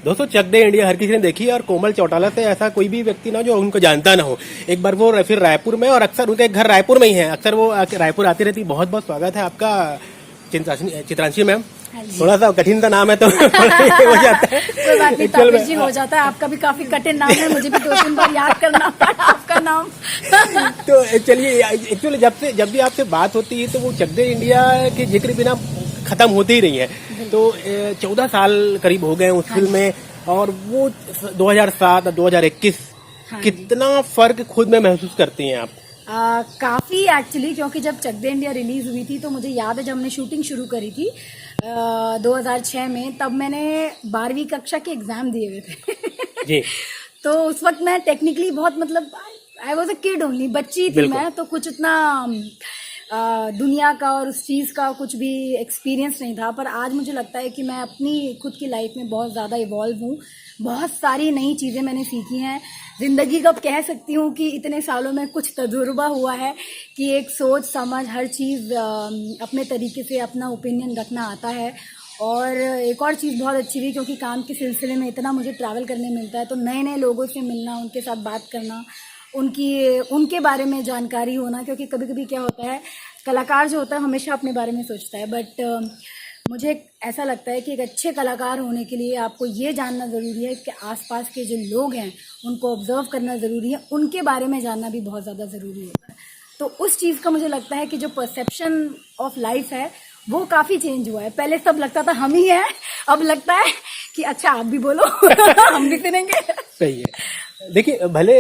दोस्तों चक दे इंडिया हर किसी ने देखी है और कोमल चौटाला से ऐसा कोई भी व्यक्ति ना जो उनको जानता ना हो। एक बार वो फिर रायपुर में, और अक्सर उनके घर रायपुर में ही है, अक्सर वो रायपुर आती रहती। बहुत बहुत स्वागत है आपका चित्रांशी मैम। थोड़ा सा कठिन सा नाम है तो हो जाता है, कोई बात नहीं, ताबिश जी हो जाता है। आपका भी काफी कठिन नाम है, मुझे भी 2-3 बार याद करना पड़ा आपका नाम। तो चलिए, एक्चुअली जब भी आपसे बात होती है तो वो चक दे इंडिया के जिक्र बिना खत्म होती ही नहीं है। तो 14 साल करीब हो गए उस फिल्म में, और वो 2007 और 2021 कितना फर्क खुद में महसूस करती हैं आप? काफी एक्चुअली, क्योंकि जब चक दे इंडिया रिलीज हुई थी तो मुझे याद है जब हमने शूटिंग शुरू करी थी 2006 में, तब मैंने 12वीं कक्षा के एग्जाम दिए हुए थे जी। तो उस वक्त मैं टेक्निकली बहुत, मतलब I was a kid only, बच्ची थी मैं, तो कुछ उतना दुनिया का और उस चीज़ का कुछ भी एक्सपीरियंस नहीं था। पर आज मुझे लगता है कि मैं अपनी खुद की लाइफ में बहुत ज़्यादा इवॉल्व हूँ, बहुत सारी नई चीज़ें मैंने सीखी हैं। ज़िंदगी का कह सकती हूँ कि इतने सालों में कुछ तजुर्बा हुआ है कि एक सोच समझ हर चीज़ अपने तरीके से अपना ओपिनियन रखना आता है। और एक और चीज़ बहुत अच्छी भी, क्योंकि काम के सिलसिले में इतना मुझे ट्रैवल करने मिलता है, तो नए नए लोगों से मिलना, उनके साथ बात करना, उनके बारे में जानकारी होना। क्योंकि कभी कभी क्या होता है, कलाकार जो होता है हमेशा अपने बारे में सोचता है, बट मुझे ऐसा लगता है कि एक अच्छे कलाकार होने के लिए आपको ये जानना ज़रूरी है कि आसपास के जो लोग हैं उनको ऑब्जर्व करना ज़रूरी है, उनके बारे में जानना भी बहुत ज़्यादा ज़रूरी होता है। तो उस चीज़ का मुझे लगता है कि जो परसेप्शन ऑफ लाइफ है वो काफ़ी चेंज हुआ है। पहले सब लगता था हम ही हैं, अब लगता है कि अच्छा आप भी बोलो हम भी सुनेंगे। सही है। देखिए, भले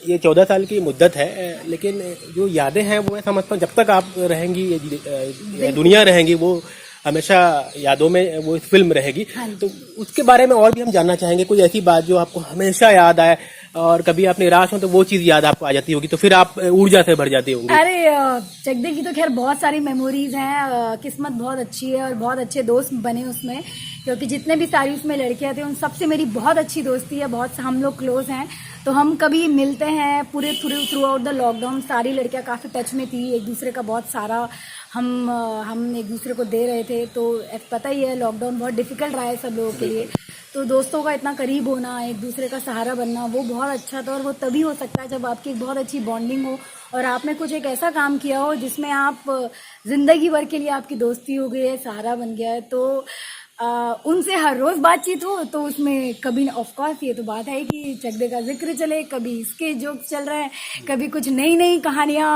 ये 14 साल की मुद्दत है, लेकिन जो यादें हैं वो मैं समझता हूँ जब तक आप रहेंगी, ये दुनिया रहेंगी, वो हमेशा यादों में वो फिल्म रहेगी। तो उसके बारे में और भी हम जानना चाहेंगे। कोई ऐसी बात जो आपको हमेशा याद आए, और कभी आप निराश हो तो वो चीज याद आपको आ जाती होगी, तो फिर आप ऊर्जा से भर जाती होंगी। अरे चक दे की तो खैर बहुत सारी मेमोरीज हैं। किस्मत बहुत अच्छी है और बहुत अच्छे दोस्त बने उसमें, क्योंकि जितने भी सारी उसमें लड़कियां थे उन सबसे मेरी बहुत अच्छी दोस्ती है, बहुत हम लोग क्लोज हैं। तो हम कभी मिलते हैं पूरे थ्रू आउट द लॉकडाउन। सारी लड़कियां काफ़ी टच में थी, एक दूसरे का बहुत सारा हम एक दूसरे को दे रहे थे। तो पता ही है लॉकडाउन बहुत डिफिकल्ट रहा है सब लोगों के लिए, तो दोस्तों का इतना करीब होना, एक दूसरे का सहारा बनना, वो बहुत अच्छा था। और वो तभी हो सकता है जब आपकी एक बहुत अच्छी बॉन्डिंग हो और आपने कुछ एक ऐसा काम किया हो जिसमें आप जिंदगी भर के लिए आपकी दोस्ती हो गई है, सहारा बन गया है। तो उनसे हर रोज बातचीत हो तो उसमें कभी, ऑफ कोर्स ये तो बात है कि चक दे का जिक्र चले, कभी इसके जोक्स चल रहे हैं, कभी कुछ नई नई कहानियां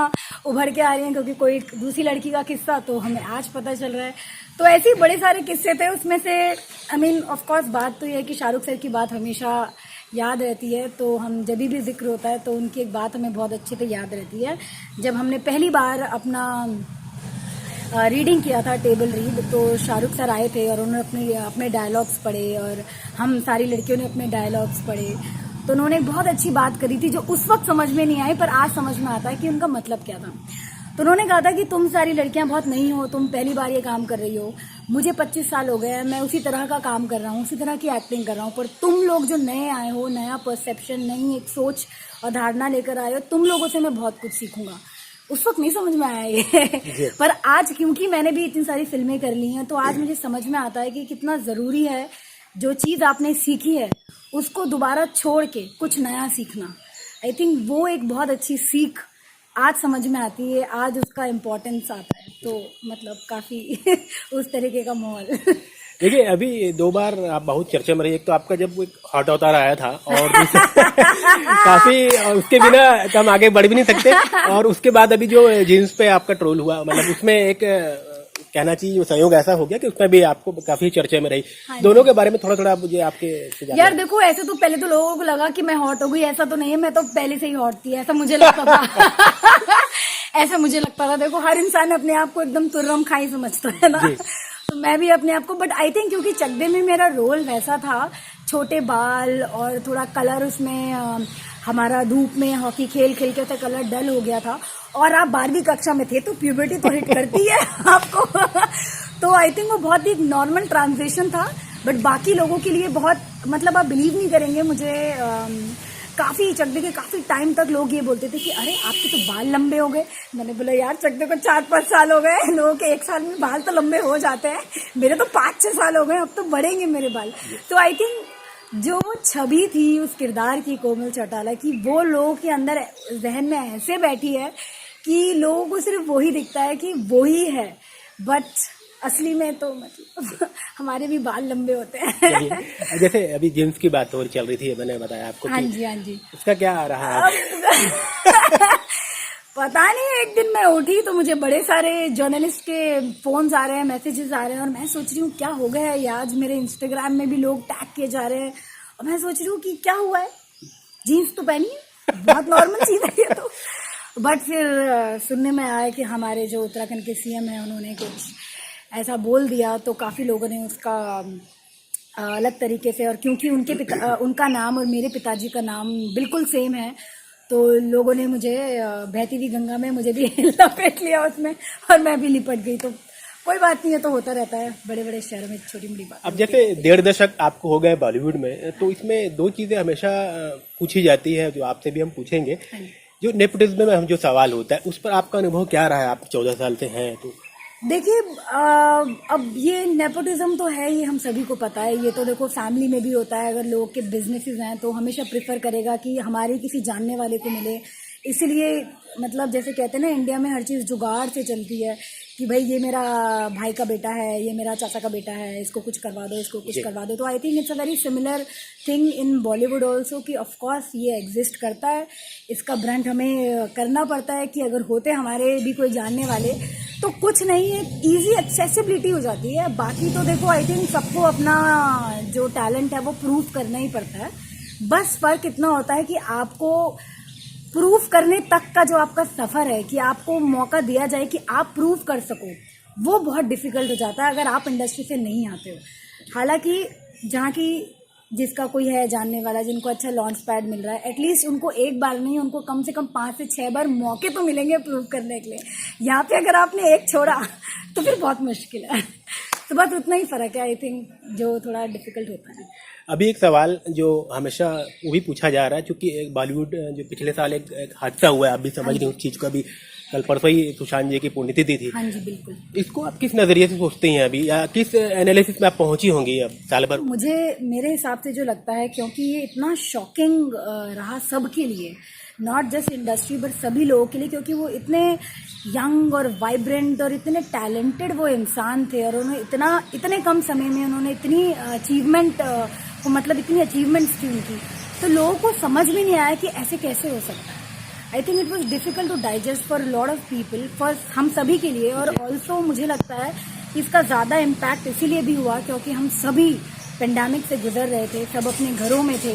उभर के आ रही हैं, क्योंकि कोई दूसरी लड़की का किस्सा तो हमें आज पता चल रहा है। तो ऐसे ही बड़े सारे किस्से थे उसमें से। आई मीन ऑफ कोर्स बात तो ये है कि शाहरुख सर की बात हमेशा याद रहती है। तो हम जब भी जिक्र होता है तो उनकी एक बात हमें बहुत अच्छे से याद रहती है। जब हमने पहली बार अपना रीडिंग किया था, टेबल रीड, तो शाहरुख सर आए थे और उन्होंने अपने डायलॉग्स पढ़े और हम सारी लड़कियों ने अपने डायलॉग्स पढ़े। तो उन्होंने एक बहुत अच्छी बात करी थी जो उस वक्त समझ में नहीं आई, पर आज समझ में आता है कि उनका मतलब क्या था। तो उन्होंने कहा था कि तुम सारी लड़कियां बहुत नई हो, तुम पहली बार ये काम कर रही हो, मुझे 25 साल हो गए हैं, मैं उसी तरह का काम कर रहा हूँ, उसी तरह की एक्टिंग कर रहा हूँ, पर तुम लोग जो नए आए हो, नया परसेप्शन, नई एक सोच और धारणा लेकर आए हो, तुम लोगों से मैं बहुत कुछ सीखूंगा। उस वक्त नहीं समझ में आया ये पर आज क्योंकि मैंने भी इतनी सारी फिल्में कर ली हैं तो आज मुझे समझ में आता है कि कितना ज़रूरी है जो चीज़ आपने सीखी है उसको दोबारा छोड़ के कुछ नया सीखना। आई थिंक वो एक बहुत अच्छी सीख आज समझ में आती है, आज उसका इम्पोर्टेंस आता है। तो मतलब काफ़ी उस तरीके का माहौल। देखिए, अभी 2 बार आप बहुत चर्चा में रही। एक तो आपका जब वो एक हॉट अवतार आया था, और काफी, उसके बिना हम आगे बढ़ भी नहीं सकते। और उसके बाद अभी जो जीन्स पे आपका ट्रोल हुआ, मतलब उसमें एक कहना चाहिए संयोग ऐसा हो गया कि उसमें भी आपको काफी चर्चा में रही। दोनों के बारे में थोड़ा थोड़ा मुझे आपके यार देखो, ऐसे तो पहले तो लोगों को लगा कि मैं हॉट हो गई, ऐसा तो नहीं है, मैं तो पहले से ही हॉट थी, ऐसा मुझे लगता था। ऐसा मुझे लगता था। देखो, हर इंसान अपने आप को एकदम तुर्रम खाई समझता है ना, तो मैं भी अपने आप को, बट आई थिंक क्योंकि चक दे में मेरा रोल वैसा था, छोटे बाल और थोड़ा कलर उसमें, हमारा धूप में हॉकी खेल खेल के कलर डल हो गया था, और आप 12वीं कक्षा में थे तो प्यूबर्टी तो हिट करती है आपको। तो आई थिंक वो बहुत ही नॉर्मल ट्रांजिशन था, बट बाकी लोगों के लिए बहुत, मतलब आप बिलीव नहीं करेंगे, मुझे काफी चक दे के काफी टाइम तक लोग ये बोलते थे कि अरे आपके तो बाल लंबे हो गए। मैंने बोला यार चक दे को 4-5 साल हो गए, लोगों के 1 साल में बाल तो लंबे हो जाते हैं, मेरे तो 5-6 साल हो गए, अब तो बढ़ेंगे मेरे बाल। तो आई थिंक जो वो छवि थी उस किरदार की कोमल चौटाला की, वो लोगों के अंदर जहन में ऐसे बैठी है कि लोगों को सिर्फ वही दिखता है कि वही है, बट असली में तो मतलब हमारे भी बाल लंबे होते हैं। चलिए, जैसे अभी जीन्स की बात हो चल रही थी, मैंने बताया आपको हाँ कि जी, हाँ जी। उसका क्या आ रहा है पता नहीं, एक दिन मैं उठी तो मुझे बड़े सारे जर्नलिस्ट के फोन्स आ रहे हैं, मैसेजेस आ रहे हैं, और मैं सोच रही हूँ क्या हो गया है, आज मेरे इंस्टाग्राम में भी लोग टैग किए जा रहे हैं, और मैं सोच रही हूँ कि क्या हुआ है, जीन्स तो पहनी है, बहुत नॉर्मल चीज है ये तो। बट फिर सुनने में आया कि हमारे जो उत्तराखंड के सीएम हैं उन्होंने कुछ ऐसा बोल दिया, तो काफी लोगों ने उसका अलग तरीके से, और क्योंकि उनका नाम और मेरे पिताजी का नाम बिल्कुल सेम है, तो लोगों ने मुझे बहती हुई गंगा में मुझे भी लपेट लिया उसमें, और मैं भी लिपट गई। तो कोई बात नहीं है, तो होता रहता है बड़े बड़े शहरों में, छोटी बड़ी बात। अब जैसे 1.5 दशक आपको हो गए बॉलीवुड में, तो इसमें 2 चीजें हमेशा पूछी जाती है, जो आपसे भी हम पूछेंगे। जो नेपोटिज्म में हम जो सवाल होता है, उस पर आपका अनुभव क्या रहा है? आप 14 साल से हैं तो। देखिए, अब ये नेपोटिज्म तो है, ये हम सभी को पता है, ये तो देखो फैमिली में भी होता है, अगर लोगों के बिजनेसेस हैं तो हमेशा प्रेफर करेगा कि हमारे किसी जानने वाले को मिले, इसलिए मतलब जैसे कहते हैं ना, इंडिया में हर चीज़ जुगाड़ से चलती है कि भाई ये मेरा भाई का बेटा है, ये मेरा चाचा का बेटा है, इसको कुछ करवा दो, इसको कुछ करवा दो। तो I think it's a very similar thing in Bollywood also, कि ऑफ कोर्स ये एग्जिस्ट करता है, इसका ब्रंट हमें करना पड़ता है कि अगर होते हमारे भी कोई जानने वाले तो कुछ नहीं है, ईजी एक्सेसिबिलिटी हो जाती है। बाकी तो देखो आई थिंक सबको अपना जो टैलेंट है वो प्रूव करना ही पड़ता है, बस फर्क इतना होता है कि आपको प्रूफ करने तक का जो आपका सफर है, कि आपको मौका दिया जाए कि आप प्रूव कर सको, वो बहुत डिफिकल्ट हो जाता है अगर आप इंडस्ट्री से नहीं आते हो। हालांकि जहाँ की जिसका कोई है जानने वाला, जिनको अच्छा लॉन्च पैड मिल रहा है, एटलीस्ट उनको एक बार नहीं, उनको कम से कम 5 से 6 बार मौके तो मिलेंगे प्रूव करने के लिए। यहाँ पे अगर आपने एक छोड़ा तो फिर बहुत मुश्किल है। तो बस उतना ही फर्क है आई थिंक, जो थोड़ा डिफिकल्ट होता है। अभी एक सवाल जो हमेशा वो भी पूछा जा रहा है, क्योंकि एक बॉलीवुड जो पिछले साल एक हादसा हुआ है, आप भी समझ रहे हो उस चीज को, अभी कल परसों ही सुशांत जी की पुण्यतिथि थी। हाँ जी, बिल्कुल। इसको आप किस नजरिए से सोचते हैं अभी, या किस एनालिसिस में आप पहुंची होंगी अब साल भर? मुझे मेरे हिसाब से जो लगता है, क्योंकि ये इतना शॉकिंग रहा सबके लिए, नॉट जस्ट इंडस्ट्री बट सभी लोगों के लिए, क्योंकि वो इतने यंग और वाइब्रेंट और इतने टैलेंटेड वो इंसान थे, और उन्होंने इतने कम समय में उन्होंने इतनी अचीवमेंट, मतलब इतनी अचीवमेंट्स थी उनकी, तो लोगों को समझ में नहीं आया कि ऐसे कैसे हो सकता है। I think it was difficult to digest for lot of people, for हम सभी के लिए, और ऑल्सो मुझे लगता है कि इसका ज़्यादा इम्पैक्ट इसीलिए भी हुआ क्योंकि हम सभी पेंडेमिक से गुजर रहे थे, सब अपने घरों में थे,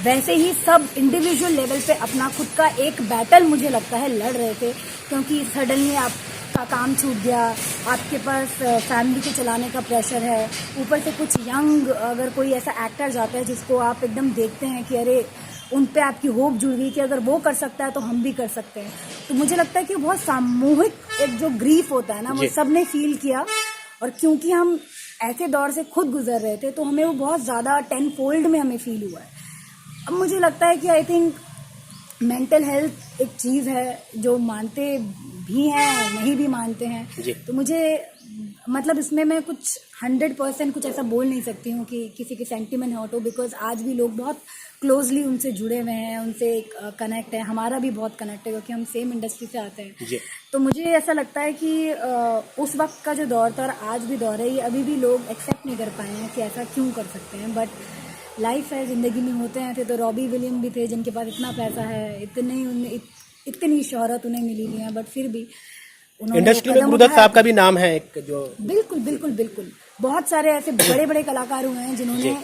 वैसे ही सब इंडिविजुअल लेवल पे अपना खुद का एक बैटल मुझे लगता है लड़ रहे थे, क्योंकि सडनली आपका काम छूट गया, आपके पास फैमिली को चलाने का प्रेशर है, ऊपर से कुछ यंग अगर कोई ऐसा एक्टर जाता है जिसको आप एकदम देखते हैं कि अरे उन पे आपकी होप जुड़ गई कि अगर वो कर सकता है तो हम भी कर सकते हैं। तो मुझे लगता है कि बहुत सामूहिक एक जो ग्रीफ होता है ना, वो सबने फील किया, और क्योंकि हम ऐसे दौर से खुद गुजर रहे थे तो हमें वो बहुत ज़्यादा 10 फोल्ड में हमें फील हुआ है। अब मुझे लगता है कि आई थिंक मेंटल हेल्थ एक चीज़ है जो मानते भी हैं और नहीं भी मानते हैं, तो मुझे मतलब इसमें मैं कुछ 100% कुछ ऐसा बोल नहीं सकती हूँ कि किसी के सेंटिमेंट हर्ट हो, बिकॉज आज भी लोग बहुत क्लोजली उनसे जुड़े हुए हैं, उनसे एक कनेक्ट है, हमारा भी बहुत कनेक्ट है क्योंकि हम सेम इंडस्ट्री से आते हैं। तो मुझे ऐसा लगता है कि उस वक्त का जो दौर था और आज भी दौर है, ये अभी भी लोग एक्सेप्ट नहीं कर पाए हैं कि ऐसा क्यों कर सकते हैं, बट लाइफ है, जिंदगी में होते हैं। थे तो रॉबी विलियम भी थे जिनके पास इतना पैसा है, इतनी शोहरत उन्हें मिली हुई है, बट फिर भी इंडस्ट्री में गुरुदत्त साहब का भी नाम है एक, जो बिल्कुल बिल्कुल बिल्कुल बहुत सारे ऐसे बड़े बड़े कलाकार हुए हैं जिन्होंने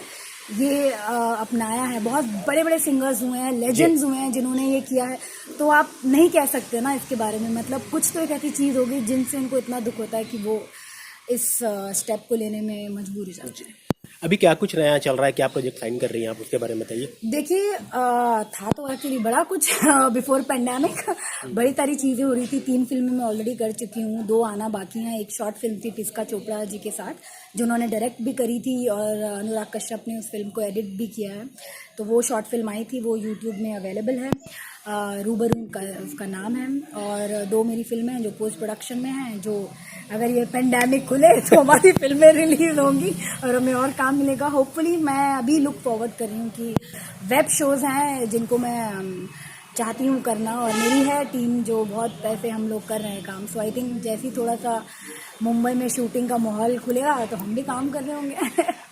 ये अपनाया है, बहुत बड़े बड़े सिंगर्स हुए हैं, लेजेंड्स हुए हैं जिन्होंने ये किया है। तो आप नहीं कह सकते ना इसके बारे में, मतलब कुछ तो एक ऐसी चीज होगी जिनसे उनको इतना दुख होता है कि वो इस स्टेप को लेने में मजबूर हो जाते हैं। अभी क्या कुछ नया चल रहा है, क्या प्रोजेक्ट साइन कर रही हैं आप, उसके बारे में बताइए। देखिए, था तो एक्चुअली बड़ा कुछ बिफोर पेंडेमिक बड़ी सारी चीज़ें हो रही थी। 3 फिल्में मैं ऑलरेडी कर चुकी हूँ, 2 आना बाकी हैं। एक शॉर्ट फिल्म थी टिस्का चोपड़ा जी के साथ, जो उन्होंने डायरेक्ट भी करी थी, और अनुराग कश्यप ने उस फिल्म को एडिट भी किया है। तो वो शॉर्ट फिल्म आई थी, वो यूट्यूब में अवेलेबल है। रूबरू का उसका नाम है, और 2 मेरी फिल्में हैं जो पोस्ट प्रोडक्शन में हैं, जो अगर ये पेंडेमिक खुले तो हमारी फिल्में रिलीज होंगी और हमें और काम मिलेगा होपफुली। मैं अभी लुक फॉरवर्ड कर रही हूँ कि वेब शोज़ हैं जिनको मैं चाहती हूँ करना, और मेरी है टीम जो बहुत पैसे हम लोग कर रहे हैं काम। सो आई थिंक जैसे ही थोड़ा सा मुंबई में शूटिंग का माहौल खुलेगा तो हम भी काम कर रहे होंगे।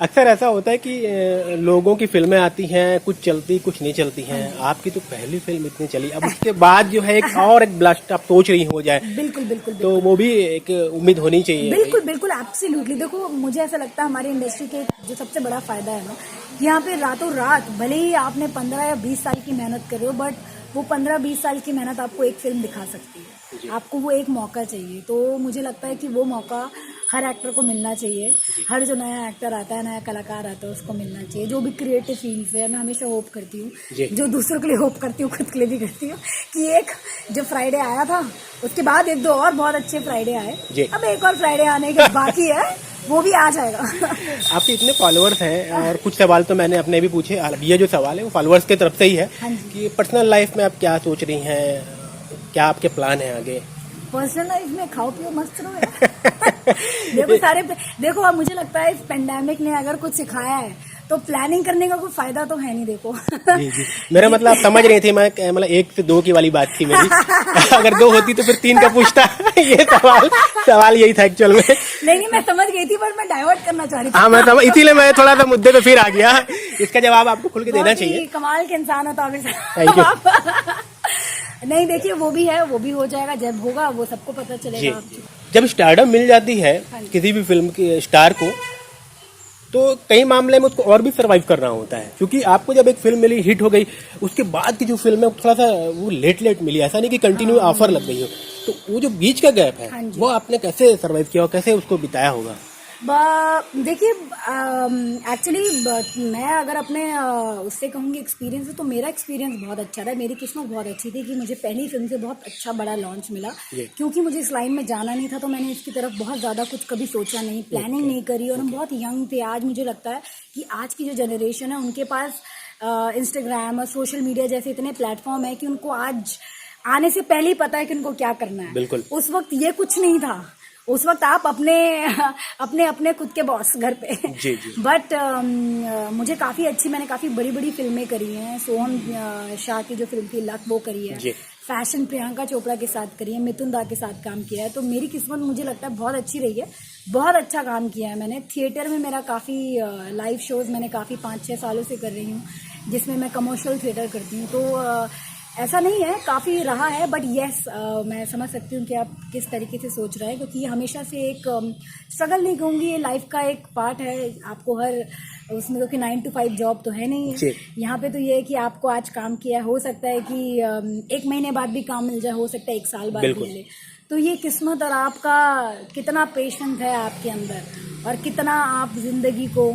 अक्सर ऐसा होता है कि लोगों की फिल्में आती हैं, कुछ चलती कुछ नहीं चलती हैं। आपकी तो पहली फिल्म इतनी चली, अब उसके बाद जो है एक और एक ब्लास्ट आप सोच रही हो जाए। बिल्कुल बिल्कुल तो वो भी एक उम्मीद होनी चाहिए। बिल्कुल बिल्कुल एब्सोल्युटली। देखो मुझे ऐसा लगता है हमारी इंडस्ट्री के जो सबसे बड़ा फायदा है ना, यहाँ पे रातों रात भले ही आपने 15 या 20 साल की मेहनत कर रहे हो, बट वो 15-20 साल की मेहनत आपको एक फिल्म दिखा सकती है। आपको वो एक मौका चाहिए, तो मुझे लगता है कि वो मौका हर एक्टर को मिलना चाहिए। हर जो नया एक्टर आता है, नया कलाकार आता है, उसको मिलना चाहिए। जो भी क्रिएटिव फील्ड से है, मैं हमेशा होप करती हूँ, जो दूसरों के लिए होप करती हूँ खुद के लिए भी करती हूँ, कि एक जो फ्राइडे आया था उसके बाद 1-2 और बहुत अच्छे फ्राइडे आए, अब एक और फ्राइडे आने के बाकी है, वो भी आ जाएगा। आपके इतने फॉलोअर्स हैं, और कुछ सवाल तो मैंने अपने भी पूछे। ये जो सवाल है वो फॉलोअर्स की तरफ से ही है कि पर्सनल लाइफ में आप क्या सोच रही हैं, क्या आपके प्लान है आगे? पर्सनल लाइफ में खाओ पियो मस्त रहो यार। देखो अब मुझे लगता है इस पेंडेमिक ने अगर कुछ सिखाया है तो प्लानिंग करने का कोई फायदा तो है नहीं। देखो जी। मेरा मतलब आप समझ रही थी, मैं मतलब 1 से 2 की वाली बात थी मेरी। अगर 2 होती तो फिर 3 का पूछता। ये सवाल यही था एक्चुअल में। नहीं मैं समझ गई थी, पर मैं डाइवर्ट करना चाह रही थी। हाँ, मैं समझ, इसीलिए मैं थोड़ा सा मुद्दे पे फिर आ गया। इसका जवाब आपको खुल के देना चाहिए। कमाल के इंसान हो तो आप। Thank you. नहीं देखिए, वो भी है, वो भी हो जाएगा, जब होगा वो सबको पता चलेगा। जब स्टारडम मिल जाती है किसी भी फिल्म के स्टार को, तो कई मामले में उसको और भी सरवाइव करना होता है, क्योंकि आपको जब एक फिल्म मिली, हिट हो गई, उसके बाद की जो फिल्म है थोड़ा सा वो लेट मिली। ऐसा नहीं कि कंटिन्यू ऑफर लग गई हो, तो वो जो बीच का गैप है वो आपने कैसे सरवाइव किया और कैसे उसको बिताया होगा? देखिए एक्चुअली मैं अगर अपने उससे कहूँगी एक्सपीरियंस है, तो मेरा एक्सपीरियंस बहुत अच्छा रहा। मेरी किस्मत बहुत अच्छी थी कि मुझे पहली फिल्म से बहुत अच्छा बड़ा लॉन्च मिला, क्योंकि मुझे इस लाइन में जाना नहीं था, तो मैंने इसकी तरफ बहुत ज़्यादा कुछ कभी सोचा नहीं, प्लानिंग नहीं करी, और हम बहुत यंग थे। आज मुझे लगता है कि आज की जो जनरेशन है उनके पास इंस्टाग्राम और सोशल मीडिया जैसे इतने प्लेटफॉर्म है कि उनको आज आने से पहले ही पता है कि उनको क्या करना है। बिल्कुल। उस वक्त ये कुछ नहीं था, उस वक्त आप अपने खुद के बॉस घर पे। जी। बट मुझे मैंने काफी बड़ी बड़ी फिल्में करी हैं। सोहम शाह की जो फिल्म थी लक, वो करी है। फैशन प्रियंका चोपड़ा के साथ करी है, मिथुन दा के साथ काम किया है। तो मेरी किस्मत मुझे लगता है बहुत अच्छी रही है, बहुत अच्छा काम किया है मैंने। थिएटर में मेरा काफी लाइव शोज मैंने काफी 5-6 सालों से कर रही हूँ, जिसमें मैं कमर्शियल थिएटर करती हूँ। तो ऐसा नहीं है, काफ़ी रहा है, बट येस मैं समझ सकती हूँ कि आप किस तरीके से सोच रहे हैं, क्योंकि ये हमेशा से एक स्ट्रगल नहीं कहूँगी, ये लाइफ का एक पार्ट है। आपको हर उसमें, क्योंकि 9 to 5 जॉब तो है नहीं है यहाँ पे। तो ये है कि आपको आज काम किया, हो सकता है कि 1 महीने बाद भी काम मिल जाए, हो सकता है 1 साल बाद मिले। तो ये किस्मत और आपका कितना पेशेंस है आपके अंदर, और कितना आप जिंदगी को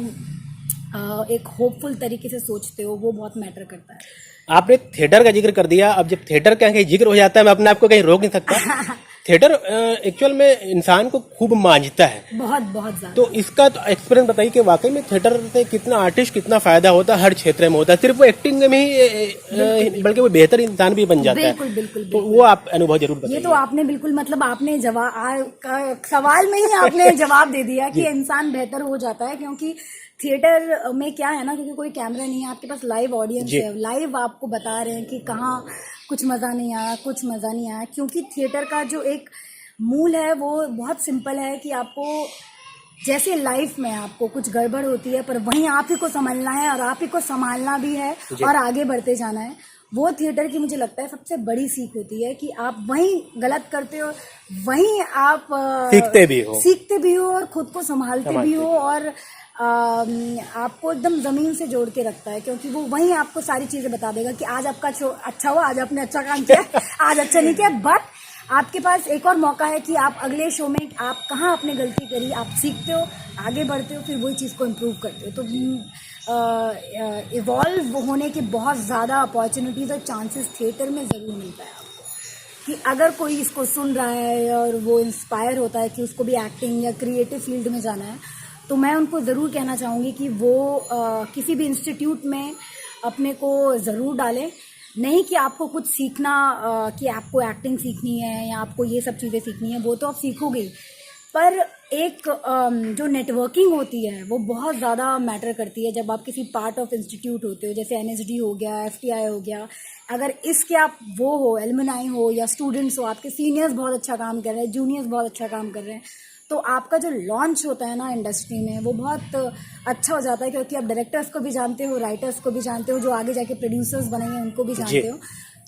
एक होपफुल तरीके से सोचते हो, वो बहुत मैटर करता है। आपने थिएटर का जिक्र कर दिया। अब जब थिएटर का कहीं जिक्र हो जाता है, मैं अपने आप को कहीं रोक नहीं सकता। थिएटर एक्चुअल में इंसान को खूब मांझता है, बहुत ज्यादा। तो इसका तो एक्सपीरियंस बताइए कि वाकई में थिएटर से कितना आर्टिस्ट कितना फायदा होता है, हर क्षेत्र में होता है, सिर्फ वो एक्टिंग में ही बल्कि वो बेहतर इंसान भी बन जाता है। बिल्कुल। तो वो आप अनुभव जरूर बताइए। ये तो आपने बिल्कुल, मतलब आपने सवाल में ही आपने जवाब दे दिया कि इंसान बेहतर हो जाता है, क्योंकि थिएटर में क्या है ना, क्योंकि कोई कैमरा नहीं है, आपके पास लाइव ऑडियंस है, लाइव आपको बता रहे हैं कि कहाँ कुछ मज़ा नहीं आया, कुछ मज़ा नहीं आया। क्योंकि थिएटर का जो एक मूल है वो बहुत सिंपल है कि आपको, जैसे लाइफ में आपको कुछ गड़बड़ होती है, पर वहीं आप ही को संभलना है और आप ही को संभालना भी है और आगे बढ़ते जाना है। वो थिएटर की मुझे लगता है सबसे बड़ी सीख होती है कि आप वहीं गलत करते हो, वहीं आप सीखते भी हो और खुद को संभालते भी हो, और आपको एकदम जमीन से जोड़ के रखता है, क्योंकि वो वहीं आपको सारी चीजें बता देगा कि आज आपका अच्छा हुआ, आज आपने अच्छा काम किया, आज अच्छा नहीं किया। बट आपके पास एक और मौका है कि आप अगले शो में आप कहाँ आपने गलती करी, आप सीखते हो, आगे बढ़ते हो, फिर वही चीज़ को इम्प्रूव करते हो। तो इवॉल्व होने के बहुत ज़्यादा अपॉर्चुनिटीज और चांसेस थिएटर में ज़रूर मिलता है आपको, कि अगर कोई इसको सुन रहा है और वो इंस्पायर होता है कि उसको भी एक्टिंग या क्रिएटिव फील्ड में जाना है, तो मैं उनको ज़रूर कहना चाहूँगी कि वो किसी भी इंस्टीट्यूट में अपने को ज़रूर डालें। नहीं कि आपको कुछ सीखना कि आपको एक्टिंग सीखनी है या आपको ये सब चीज़ें सीखनी है, वो तो आप सीखोगे ही। पर एक जो नेटवर्किंग होती है वो बहुत ज़्यादा मैटर करती है जब आप किसी पार्ट ऑफ इंस्टीट्यूट होते हो, जैसे एनएसडी हो गया, एफटीआई हो गया। अगर इसके आप वो हो, एलुमनाई हो या स्टूडेंट्स हो, आपके सीनियर्स बहुत अच्छा काम कर रहे हैं, जूनियर्स बहुत अच्छा काम कर रहे हैं, तो आपका जो लॉन्च होता है ना इंडस्ट्री में वो बहुत अच्छा हो जाता है, क्योंकि आप डायरेक्टर्स को भी जानते हो, राइटर्स को भी जानते हो, जो आगे जाके प्रोड्यूसर्स बनेंगे उनको भी जानते हो।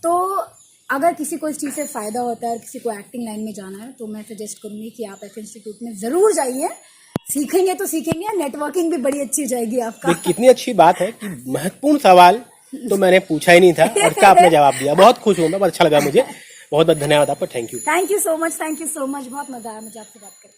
तो अगर किसी को इस चीज़ से फ़ायदा होता है और किसी को एक्टिंग लाइन में जाना है तो मैं सजेस्ट करूँगी कि आप ऐसे इंस्टीट्यूट में ज़रूर जाइए। सीखेंगे तो सीखेंगे, नेटवर्किंग भी बड़ी अच्छी हो जाएगी आपका। कितनी अच्छी बात है कि महत्वपूर्ण सवाल तो मैंने पूछा ही नहीं था और क्या आपने जवाब दिया। बहुत खुश हूँ मैं, बहुत अच्छा लगा मुझे। बहुत बहुत धन्यवाद आपका। Thank you. Thank you so much, thank you so much. बहुत मज़ा आया मुझे आपसे बात करके।